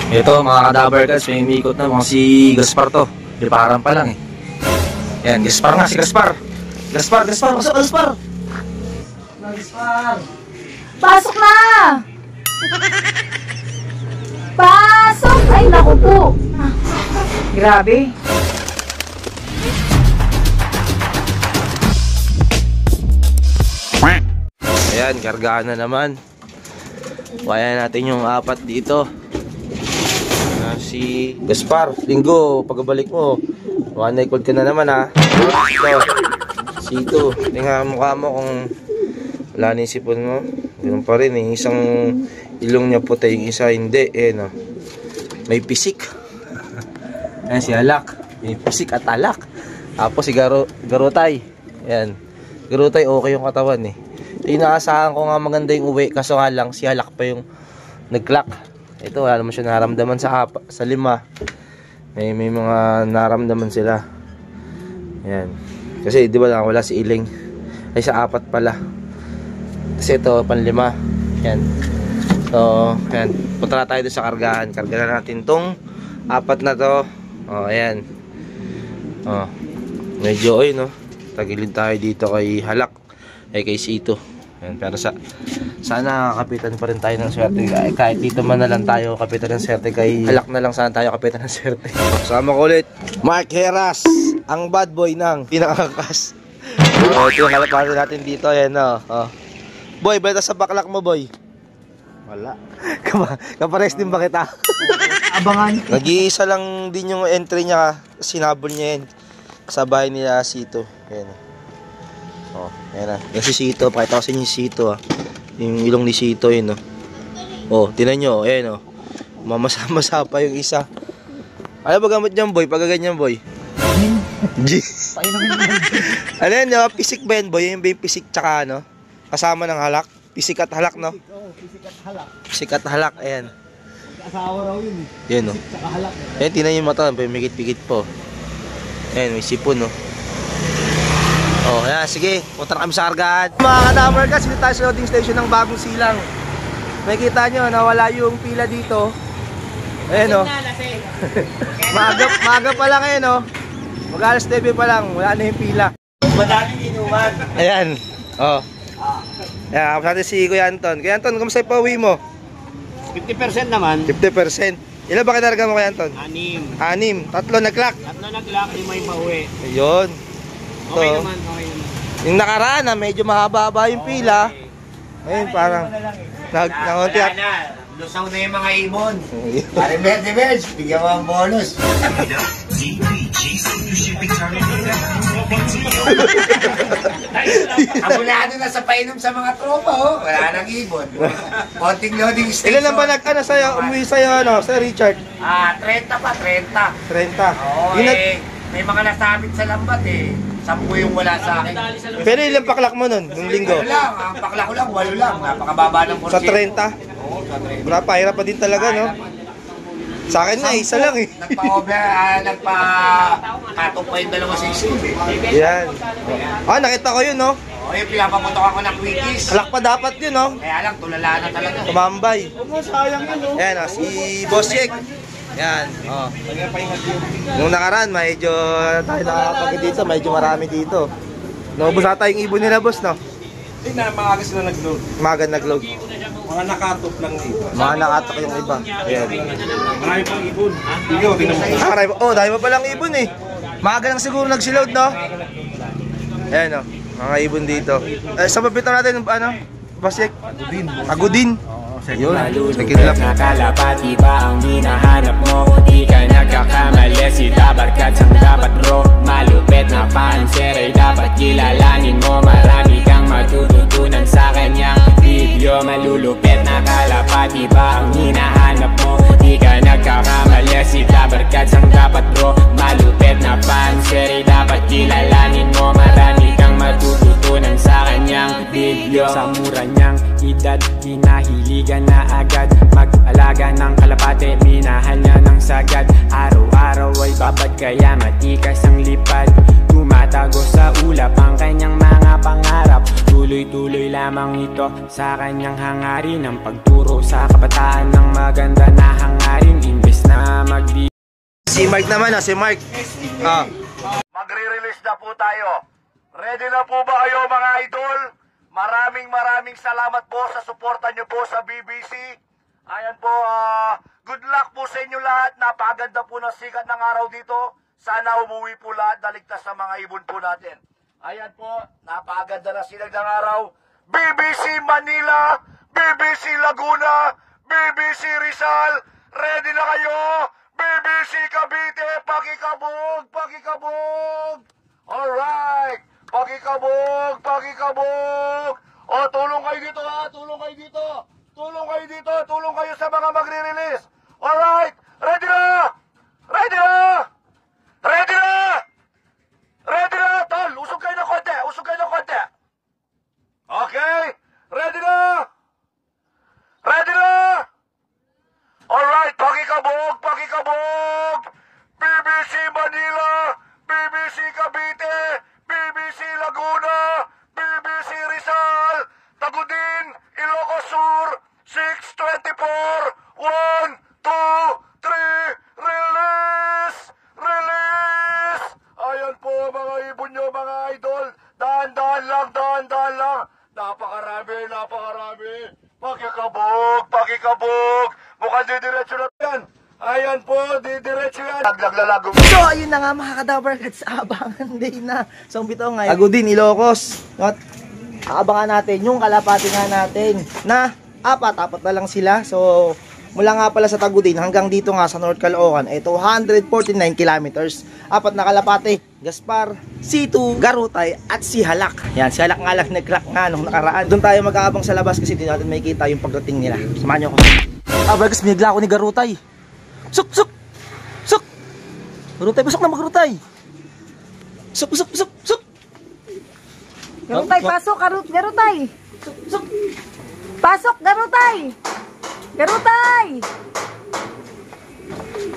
Ito mga kadaver guys, may umikot na mga si Gaspar to. Liparan pa lang eh. Yan, Gaspar nga, si Gaspar. Gaspar, pasok Gaspar. Gaspar. Pasok na! Pasok! Ay, naku po. Grabe. Ayan, kargaan na naman. Kaya natin yung apat dito. Si Gaspar, linggo, pagbalik mo, one-night-cold ka na naman ha. Ito, sito, tingnan mukha mo kung wala na yung sipon mo. Ganun pa rin eh, isang ilong niya puti, yung isa hindi. Eh no, may pisik. Ayan si Alak, may pisik at alak. Tapos si Garutay. Ayan, Garutay okay yung katawan eh. Inaasahan ko nga maganda yung uwi, kaso nga lang si Alak pa yung nag-clock. Ito wala naman siya naramdaman sa lima. May mga naramdaman sila. Ayan. Kasi di ba wala si Iling. Ay sa apat pala. Kasi ito panlima. Ayan. So, ayan. Punta na tayo doon sa kargahan. Kargahan natin tong apat na to. Oh, ayan. Oh. Medyo no. Tagilid tayo dito kay Halak. Ay kay Sito. Ayan, pero sana kapitan pa rin tayo ng swerte. Kahit dito man na lang tayo kapitan ng swerte, kay Halak na lang sana tayo kapitan ng swerte. Sama ko ulit Mark Heras, ang bad boy ng pinakakas. Ito yung halapasan natin dito. Ayan o. Boy, beta sa baklak mo boy. Wala. Kapares din ba kita? Abangan. Nag-iisa lang din yung entry niya. Sinabol niya yan sa bahay nila Sito. Ayan. Oh, ayan na. Yung si Sito, pakita ko sa inyo yung Sito yung ilong ni Sito yun oh, tinan nyo, ayan mamasa-masa pa yung isa. Ano ba gamot niyan boy, pag ganyan boy? G. Ano yan, pisik ba yan boy? Yung ba yung pisik tsaka kasama ng halak? Pisik at halak no? Pisik at halak. Pisik at halak, ayan. Asawa raw yun eh. Yan Pisik tsaka halak. Ayan, tinan yung mata, pumikit-pikit po. Ayan, may sipon Oh, ayan, sige, punta na kami sa kargahan. Mga kadamer guys, dito tayo sa loading station ng Bagong Silang. Makikita nyo, nawala yung pila dito. Ayan Maga pa lang mag-alas 9 pa lang, wala na yung pila. Madaming inuman. Ayan, ayan, kapos natin si Kuya Anton. Kuya Anton, kamusta yung pauwi mo? 50% naman. 50%. Ilan ba kinarga mo Kuya Anton? 6. 6, tatlo nag-clock. Tatlo nag-lock, 5 yung pauwi. Ayun. Okay naman, okay naman. Yung nakaraan medyo mahaba-haba yung pila. Ayun, parang nag-unti at lusaw na yung mga ibon. Pare Mercedes, bigyan mo ang bonus. Abulado na sa painom sa mga tropa, wala nang ibon. Konting loading station. Ilan lang ba sa'yo, umuwi sa'yo, Sir Richard? 30 pa, 30. 30. Oo, may mga nasabit sa lambat 10 yung wala sa akin. Pero ilang paklak mo nun, nung linggo? Ano lang, ang pakla ko lang, 8 lang. Napakababa ng porsyento. Sa 30? Oo, sa 30. Wala, hirap pa din talaga, Sa akin na, isa lang nagpa-katong pa yung 260. Yan. Nakita ko yun, Oo, yung pinapaputok ako ng quickies. Kalak pa dapat yun, Kaya lang, tulala na talaga. Tumambay. Sayang yun Yan, si Boss Jake. Yan, Nung nakaraan, medyo tayo nakakapagod dito, medyo marami dito. Naubos na tayong ibon nila, boss, Hindi na, maaga sila nag-load. Maga nag-load. Mga nakatop lang na iba. Mga nakatok yung iba. Ayan. Marami pang ibon. Ikaw, tingnan mo. Dahil pa palang ibon Maga lang siguro nagsiload, Ayan, mga ibon dito. Sa babito natin, Boss Jake? Agudin. Yun, nakalapati ba ang hinahanap mo? Di ka nagkakamali, si Dabarkat sang dapat bro. Malupit na panser ay dapat kilalanin mo. Marami kang matututunan sa kanyang video. Malulupit na kalapati ba ang hinahanap mo? Di ka nagkakamali, si Dabarkat sang dapat bro. Malupit na panser ay dapat kilalanin mo. Marami kang matututunan sa kanyang video. Sa mura niyang edad, hinahiligan na agad. Mag-alaga ng kalapate, minahal niya ng sagad. Araw-araw ay babad, kaya matikas ang lipad. Tumatago sa ulap ang kanyang mga pangarap. Tuloy-tuloy lamang ito sa kanyang hangarin. Ang pagturo sa kabataan ng maganda na hangarin. naman si Mark. Ah. Magre-release na po tayo. Ready na po ba kayo mga idol? Maraming salamat po sa suporta nyo po sa BBC. Ayan po, good luck po sa inyo lahat. Napakaganda po ng sikat ng araw dito. Sana umuwi po lahat na ligtas sa mga ibon po natin. Ayan po, napakaganda na silag ng araw. BBC Manila, BBC Laguna, BBC Rizal, ready na kayo? BBC Cavite, pakikabog, pakikabog! Alright, pakikabog, pakikabog! O, tulong kayo dito ha, tulong kayo dito! Tulong kayo dito, tulong kayo sa mga magre-release! Alright, ready na! Ready na! Ready na! Ready na, tol! Usog kayo ng konti, usog kayo ng konti! Okay, ready na! Ready na! Alright, pakikabog, pakikabog! BBC Manila, BBC Cavite, BBC Laguna, BBC Rizal, Tagudin, Ilocos Sur, 624, 1, 2, 3, release! Release! Ayan po mga ibon nyo, mga idol. Dahan-dahan lang, dahan-dahan lang. Napakarami, napakarami. Pakikabog, pakikabog. Mukhang didiretso na yan. Ayan po, didiretso yan. Naglalago. So, ayun na nga mga kadabarkats, abangan din na. So, bitaw ngayon. Tagudin, Ilocos. At abangan natin yung kalapati nga natin na apat na lang sila. So, mula nga pala sa Tagudin hanggang dito nga sa North Caloocan, ito 149 kilometers. Apat na kalapati, Gaspar, C2, Garutay, at si Halak. Yan, si Halak nga lang nag-crack nga nung nakaraan. Doon tayo mag-aabang sa labas kasi di natin makikita yung pagdating nila. Samahan nyo ako. Barkas, binigla ako ni Garutay. Suk! Suk! Suk! Garutay, pasok na Garutay! Suk! Suk! Suk! Suk! Garutay, pasok! Garutay! Suk! Suk! Pasok, Garutay! Garutay!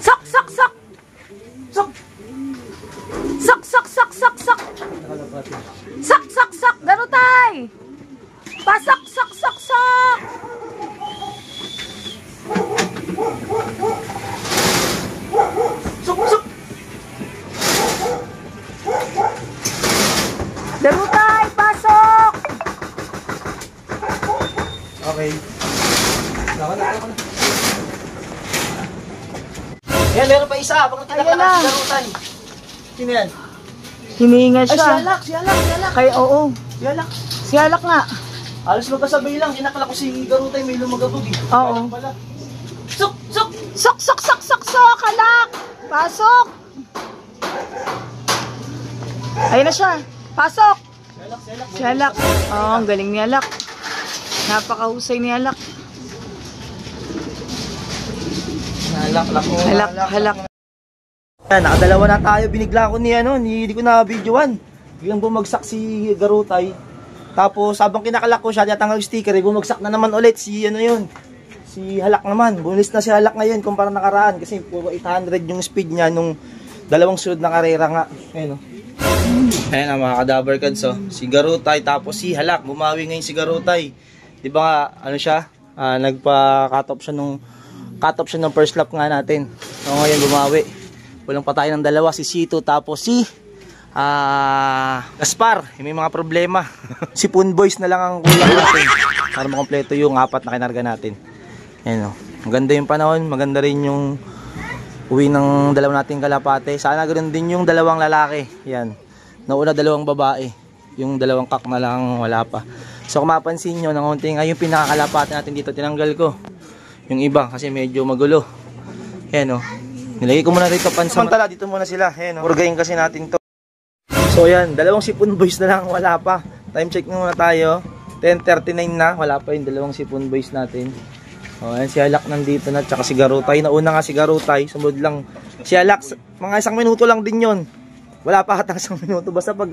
Sok! Sok! Sok! Suk! Sok! Sok! Sok! Sok! Sok! Sok! Sok! Sok! Garutay! Pasok! Sok! Sok! Sok! Suk! Suk! Garutay, pasok! Okay. Yan, meron pa isa. Bakit Ayan na. si Garutay? Sino yan? Hinihinga Ay, si siya. Halak! Si Halak! Si Halak! Kaya oo. Si Halak! Si Halak nga. Alas magkasabay lang. Kinakala ko si Garutay may lumagabog eh. Oo. Pala. Suk! Suk! Sok! Sok! Sok! Sok! Sok! Halak! Pasok! Ayun na siya. Pasok! Si Halak. Oo, ang galing ni Halak. Napakahusay ni Halak. Halak! Halak! Halak! Yan, nakadalawa na tayo. Binigla ko ni hindi ko na videoan. Biglang bumagsak si Garutay. Tapos habang kinakalak ko siya, tinatanggal yung sticker, bumagsak na naman ulit si si Halak naman. Bumilis na si Halak ngayon kumpara nakaraan kasi puro 800 yung speed niya nung dalawang sunod na karera nga. Ayun Ayan ang mga kadabarkads si Garutay tapos si Halak. Bumawi ngayon si Garutay. 'Di ba ano siya? Nagpa-cut off siya ng first lap nga natin. So ngayon bumawi. Walang patay ng dalawa si C2 tapos si Gaspar. May mga problema. Si Poon Boys na lang ang kulang natin para makompleto yung apat na kinarga natin. Ayan maganda yung panahon, maganda rin yung uwi ng dalawa nating kalapate. Sana ganoon din yung dalawang lalaki. Yan. Nauna dalawang babae. Yung dalawang kak na lang wala pa. So kung mapansin nyo, nangunting ay yung pinakakalapate natin dito tinanggal ko. Yung iba kasi medyo magulo. Ayan nilagay ko muna rito pansamantala. Dito muna sila. Ayan Urgayin kasi natin to. So yan, dalawang Sipon Boys na lang wala pa. Time check muna tayo. 10:39 na, wala pa yung dalawang Sipon Boys natin. Ayan si Halak nandito na, tsaka si Garutay. Nauna nga si Garutay, sumunod lang si Halak. Mga 1 minuto lang din yon. Wala pa hatang 1 minuto. Basta pag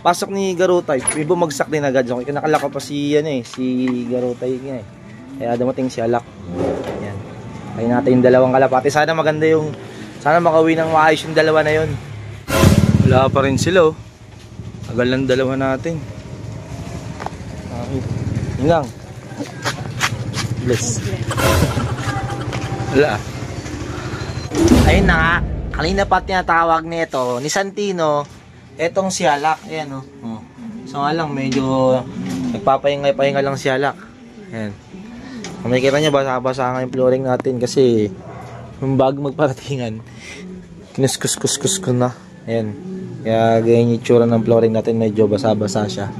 pasok ni Garutay, may bumagsak din agad. So, nakalaka pa si Garutay kaya dumating si Halak. Ayan. Kaya natin yung dalawang kalapati. Sana maganda sana makauwi ng maayos yung dalawa na yon. Wala pa rin sila Tagal ng dalawa natin. Okay. Yun lang. Bless. Wala. Ayun na nga. Kanina pa tinatawag nito ni Santino, etong si Alak. Ayan oh. So nga lang, medyo nagpapahinga lang si Alak. Ayan. Kung makikita nyo, basa-basa nga yung flooring natin kasi yung bago magparatingan, kinuskus-kus ko na. Ayan. Kaya ganyan yung tsura ng flooring natin, medyo basa-basa siya.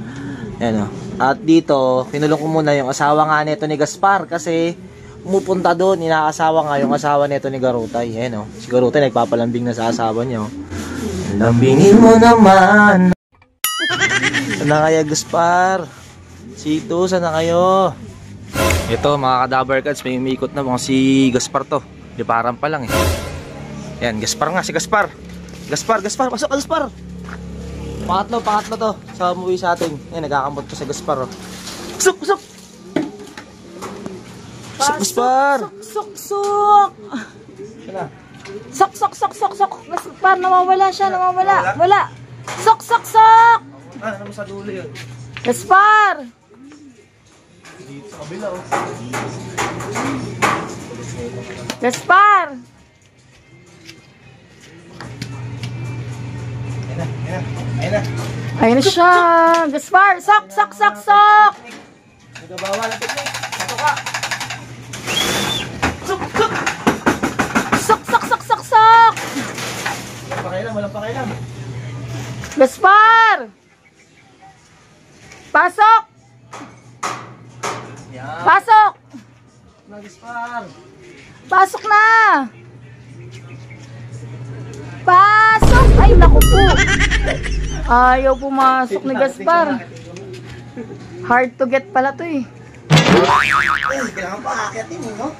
Ayan oh. At dito, kinulong ko muna yung asawa nga nito ni Gaspar kasi pumupunta doon, inaasawa nga yung asawa nito ni Garutay. Ayan oh. Si Garutay nagpapalambing na sa asawa niya oh. Lambingin mo naman. Sana kaya Gaspar? Sito, sana kayo? Ito mga kadabar cats, may umikot na mga si Gaspar to. Di parang pa lang eh. Yan, Gaspar nga, si Gaspar. Gaspar, pasok ka Gaspar. Pangatlo to sa umuwi sa atin. Yan, nagkakamot ko sa Gaspar oh. Pasok! Pasok Gaspar! Sok! Sok! Gaspar, nawawala siya, nawawala. Wala. Sok! Ano mo sa dulo yun? Gaspar! Dito sa kabila oh. Gaspar! Ayun na. Ayun na siya. Gaspar! Sok! Nagabawal ang teknik. Sato ka. Sok! Walang pakailan. Gaspar! Pasok! Yan. Pasok! Gaspar. Pasok na! Pasok! Ay, naku po! Ayaw pumasok ni Gaspar. Hard to get pala to eh. Kailangan pa aakyatin eh, no?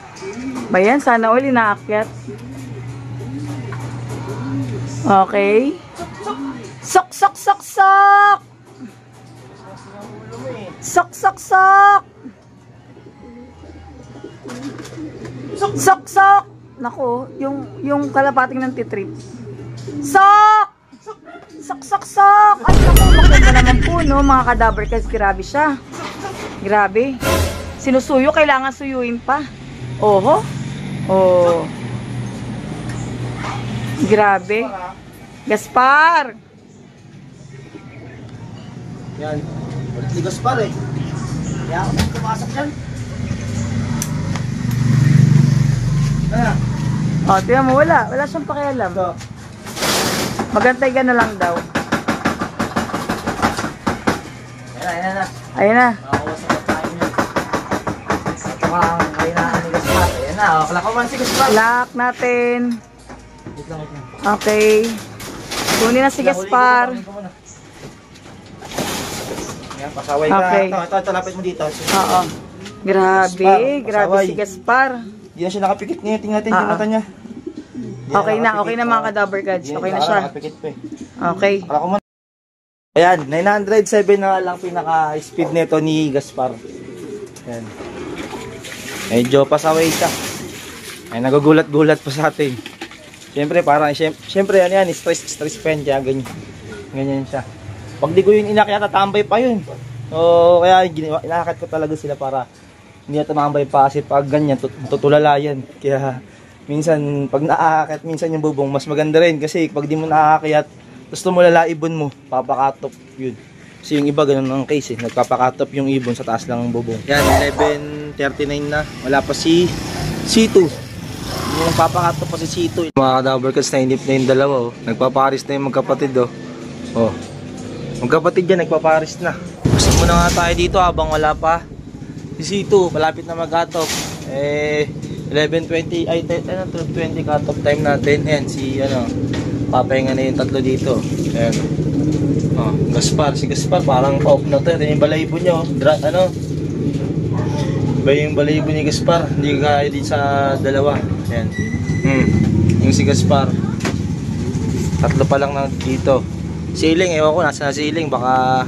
Bayan, sana uli naakyat. Okay. Sok! Sok! Nako, yung kalapating ng titrip. Sok! Ay, naku, maganda naman po, no, mga kadaver kasi grabe siya. Grabe. Sinusuyo, kailangan suyuin pa. Oho. Oh. Grabe. Gaspar! Yan. Ulit ni Gaspar eh. Kaya ako nang pumasok yan. Oh, tiyan mo, wala siyang pakialam. Magantay ka na lang daw. Ayan na. Makakuwasak na tayo niya. Ito ka ang kainaan ni Gaspar. Ayan na, kalak ko man si Gaspar. Lock natin. Wait lang. Okay. Kunin na si Gaspar. Ayan, pasaway ka. Okay. Ito, lapit mo dito. Oo. Grabe pasaway. si Gaspar. Hindi na siya nakapikit niya. Tingnan natin yung mata niya. Okay na mga kadaver cards. Okay na siya. Nakapikit pa eh. Okay. Kalak ko man. Ayan, 907 na lang pinaka-speed nito ni Gaspar. Ayan. Medyo pasaway siya. Ay, nagugulat-gulat pa sa atin. Siyempre, parang, siyempre, ano yan, stress pa yan, kaya ganyan siya. Pag di ko yun inakyat, tatambay pa yun. So, kaya inakyat ko talaga sila para hindi na tumambay pa kasi pag ganyan, tutulala yan. Kaya, minsan, pag naakyat, minsan yung bubong, mas maganda rin kasi pag di mo naakyat, gusto mo lalaibon mo, papakatop yun. Kasi yung iba, ganun ang case eh, nagpapakatop yung ibon sa taas lang ng bubong. Yan, 11:39 na, wala pa si C2. Yung papakatop pa si C2. Mga kadaver cards, nainip na yung dalawa oh. Nagpaparis na yung magkapatid oh. Oh. Magkapatid yan, nagpaparis na. Gusto muna nga tayo dito habang wala pa si C2, malapit na mag-cut-off. 11:20, ay 12:20 cut-off time natin. Ayan, si papahinga na yung tatlo dito. Ayan. Oh, Gaspar, si Gaspar parang off na to. Ito yung balayibo niya oh. Iba yung balayibo ni Gaspar, hindi kaya din sa dalawa. Ayan. Yung si Gaspar. Tatlo pa lang na dito. Siling, ewan ko nasa siling, baka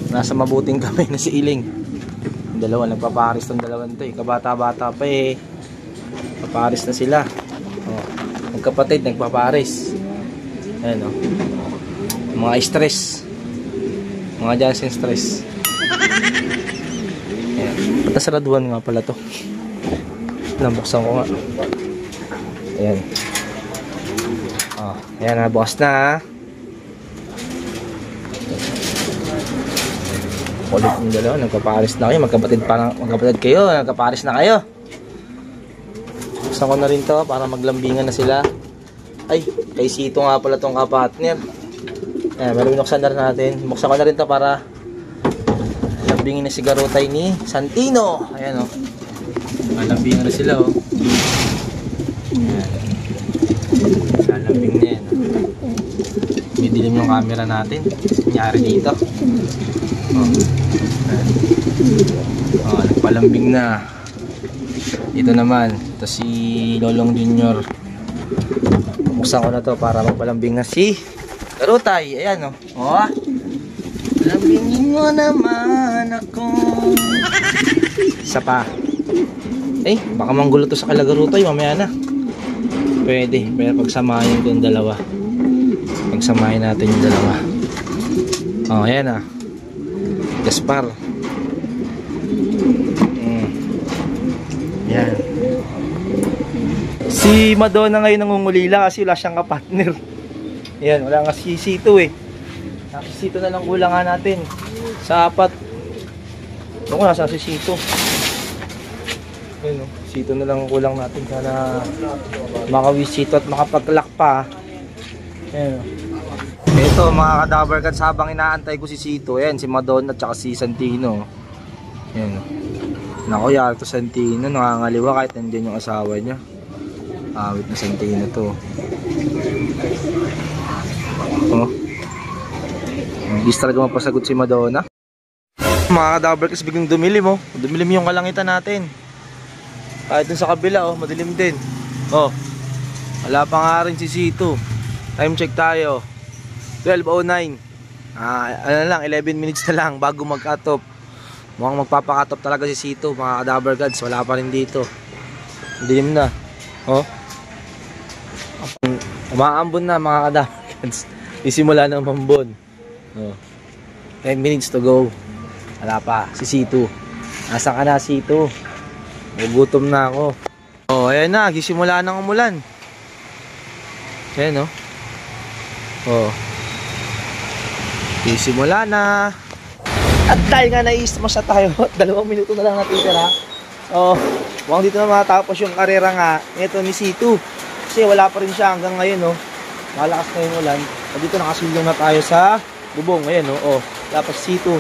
nasa mabuting kamay na siling. Yung dalawa, nagpaparis ng dalawan to eh. Kabata-bata pa eh. Paparis na sila. Oh, magkapatid, nagpaparis. Ayan o. Mga stress. Mga Jansen stress. Ayan. Patasaraduhan nga pala to. Nabuksan ko nga. Ayan. Oh, ayan na, bukas na. Kulit yung dalawa, nagkapares na kayo, magkapatid kayo, nagkapares na kayo. Buksan ko na rin to para maglambingan na sila. Ay, kay Sito nga pala tong kapatner. Ayan, meron binuksan na rin natin. Buksan ko na rin to para lambingin na si Garutay ni Santino. Ayan o. Lambingan na sila o. Ayan. Lambing na yan. Didilim yung camera natin. Nangyari dito. Nagpalambing na. Ito naman, ito si Lolong Junior. Buksan ko na to para magpalambing na si Garutay. Ayan o. Lambingin mo naman ako. Isa pa. Baka manggulo to sa Garutay mamaya na. Pwede, pero pagsamahin ko yung dalawa. Pagsamahin natin yung dalawa. Ayan ah. Gaspar. Yan. Si Madonna ngayon nangungulila kasi wala siyang kapartner. Yan, wala nga si Sito eh. Si Sito na lang kulang nga natin. Sa 4. Ano ko nasa si Sito. Ayun, Sito na lang kulang natin. Sana makawis Sito at makapag-lock pa. Ayun. Ito mga kadaver cats, habang inaantay ko si Sito, ayan si Madonna at saka si Santino. Ayan. Nako, yari to Santino, nakangaliwa kahit nandiyan yung asawa niya. Awit na Santino to. Hindi talaga mapasagot si Madonna. Mga kadaver cats, biglang dumilim oh. Dumilim yung kalangitan natin. Kahit dun sa kabila oh, madilim din. Oh, wala pa nga rin si Sito. Time check tayo. 12:09. Ano lang, 11 minutes na lang bago mag-cut off. Mukhang magpapa-cut off talaga si Sito, mga kadaver gods. Wala pa rin dito. Dilim na. Oh. Umaambon na mga kadaver gods. Isimula ng mambon. Oh. 10 minutes to go. Wala pa si Sito. Nasaan ka na, Sito? Gugutom na ako. Oh, ayan na, gisimula ng umulan. Ayan oh. Oh. Simula na. At dahil nga nais-smash na tayo, 2 minuto na lang natitira. Mukhang dito na matapos yung karera nga ito ni Sito. Kasi wala pa rin siya hanggang ngayon malakas na yung ulan. At dito nakasilong na tayo sa bubong. Ayan wala pa si Sito.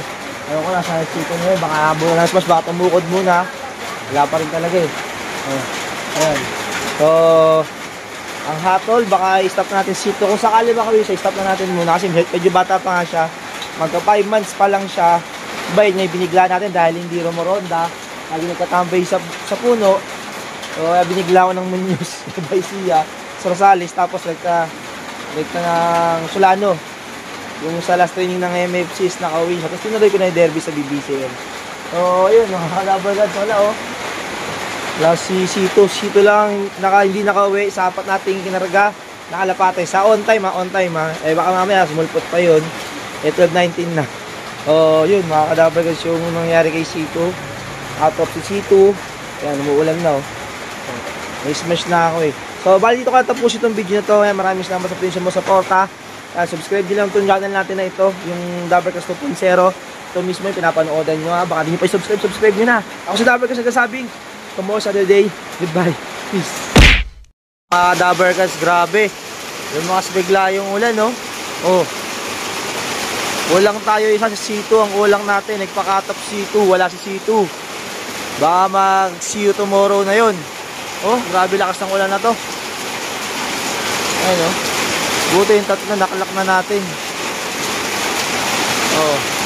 Ayaw ko na sa Sito ngayon, baka habang na smash, baka tumukod muna. Wala pa rin talaga ayan. So ang hatol, baka i-stop natin Sito. Kung sakali baka i-stop na natin muna kasi medyo bata pa nga siya. Magka 5 months pa lang siya. Bay niya binigla natin dahil hindi rumoronda. Lagi nagkatambay sa puno. So binigla ko ng Muñoz by siya sa Rosales. Tapos rekta ng Solano. Yung sa last training ng MFC is nakauwi siya. Tapos tinuloy ko na yung derby sa BBC. So ayun, nakakalabar guys. Wala wala si Sito lang hindi nakauwi sa 4 nating kinarga, nakalapatay sa on time baka mamaya sumulpot pa yun. 12:19 na. Yun mga kadaver guys, yung nangyari kay Sito. Out of si Sito. Ayan, umuulan na may smash na ako So bali dito ko natapos itong video na to. Maraming salamat sa pinsan mo sa porta. Subscribe nyo lang itong channel natin na ito, yung Dabarcast 2.0. Ito mismo yung pinapanoodan nyo baka di nyo pa subscribe nyo na. Ako si Dabarcast nagsasabing tomorrow Saturday. Goodbye. Peace. Dabarcast, grabe. Lumakas bigla yung ulan, Ulang tayo isa sa Sito. Ang ulang natin, nagpakatap Sito. Wala si Sito. Baka mag-see you tomorrow na yun. Grabe lakas ng ulan na to. Ayun, buti yung tatlo nakalak na natin.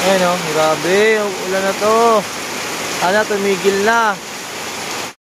Ayun, grabe. Ulan na to. Sana tumigil na.